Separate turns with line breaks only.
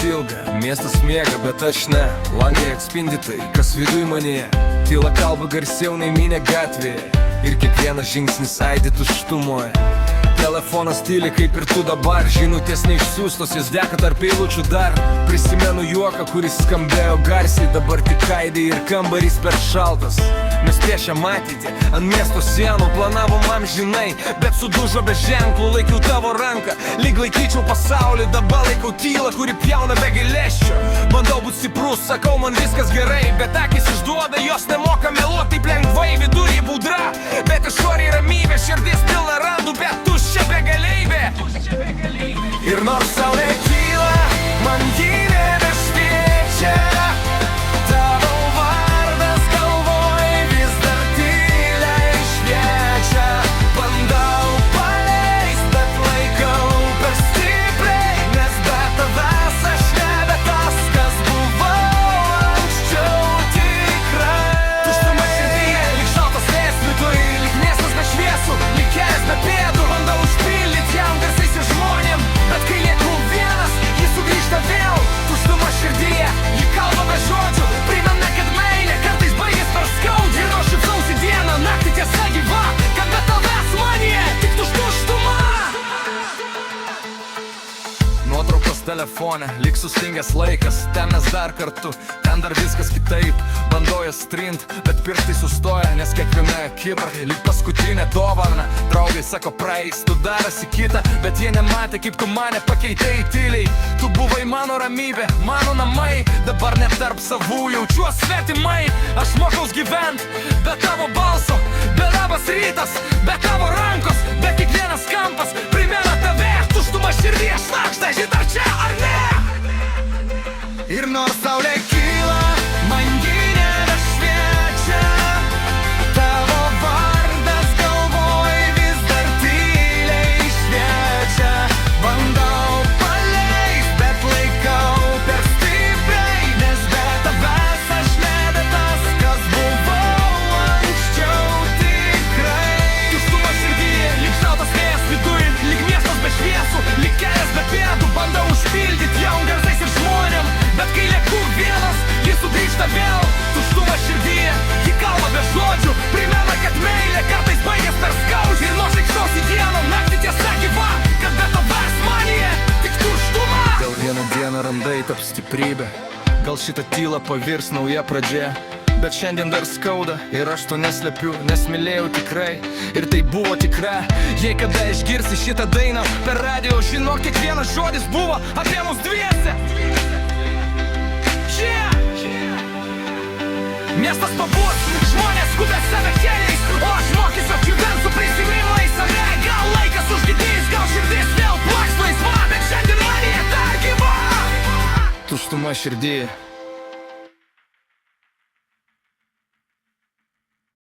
ilga, miestas miega, bet aš ne. Langai atspindi tai, kas viduj manyje. Tyla kalba garsiau nei minė gatvėje. Ir kiekvienas žingsnis aidi tuštumoje. Telefonas tyli kaip ir tu dabar. Žinutės neišsiųstos, jis deka tarp eilučių dar. Prisimenu juoką, kuris skambėjo garsiai. Dabar tik aidi ir kambarys per šaltas. Mes piešėm ateitį ant miesto sienų. Planavom amžinai, bet sudužo be ženklų. Laikiau tavo ranką, lyg laikyčiau pasaulį. Dabar laikau tylą, kuri pjauna be gailesčio. Bandau būt stiprus, sakau man viskas gerai. Bet akis išduoda, jos nemoka meluoti taip lengvai. Vidury būdra, bet išorėj ramybė. Širdis pilna randų, bet tuščia begalybė. Ir nors saulė kyla, man ji nebešviečia. Tavo vardas galvoj vis dar tyliai šviečia. Bandau paleist, bet laikau per stipriai. Nes be tavęs aš nebe tas, kas buvau anksčiau tikrai. Tuštuma širdyje, lyg šaltas vėjas viduj. Lyg miestas be šviesų, lyg kelias be pėdų. Bandau užpildyt jam garsais ir žmonėm. Bet kai lieku vienas, jis sugrįžta vėl. Tuštuma širdyje, ji kalba be žodžių. Primena, kad meilė kartais baigės per skaudžiai. Ir aš šypsausi dieną, naktį tiesa gyva. Kad be tavęs manyje tik tuštuma. Nuotraukos telefone, lyg sustingęs laikas. Ten mes dar kartu, ten dar viskas kitaip. Bandau jas trint, bet pirštai sustoja. Nes kiekviena akimirka lyg paskutinė dovana. Draugai sako praeis, tu darasi kitą. Bet jie nematė, kaip tu mane pakeitei tyliai. Tu buvai mano ramybė, mano namai. Dabar net tarp savų jaučiuos svetimai. Aš mokaus gyvent, be tavo balso. Be labas rytas, be tavo rankos. Be kiekvienas kampas primena tave. Tuštuma širdyje šnakšta, ji dar čia ar ne? Ir nors saulė kyla, man ji nebešviečia. Tavo vardas galvoj vis dar tyliai šviečia. Bandau paleist, bet laikau per stipriai. Nes be tavęs aš nebe tas, kas buvau anksčiau tikrai. Tuštuma širdyje, lyg šaltas vėjas viduj. Lyg miestas be šviesų, lyg kelias be pėdų. Bandau užpildyt jam garsais ir žmonėm. Bet kai lieku vienas, jis sugrįžta vėl. Tuštuma širdyje, ji kalba be žodžių. Primena, kad meilė kartais baigės per skaudžiai. Ir nors aikščiausi dieną, naktį tiesa gyva. Kad be tavęs manyje tik tuštuma. Gal vieną dieną randai taps stiprybė. Gal šitą tylą pavirs nauja pradžia. Bet šiandien dar skauda ir aš to neslepiu. Nes mylėjau tikrai ir tai buvo tikra. Jei kada išgirsi šitą dainą per radiją, žinok, kiekvienas žodis buvo apie mus dviese. Miestas pabus, žmonės skubė save keliais. O aš mokysiu atjudant su prisiminimais. Ar ne, gal laikas užgydys, gal širdis vėl plaks laisva. Bet šiandien manyje dar gyva. Tuštuma širdyje.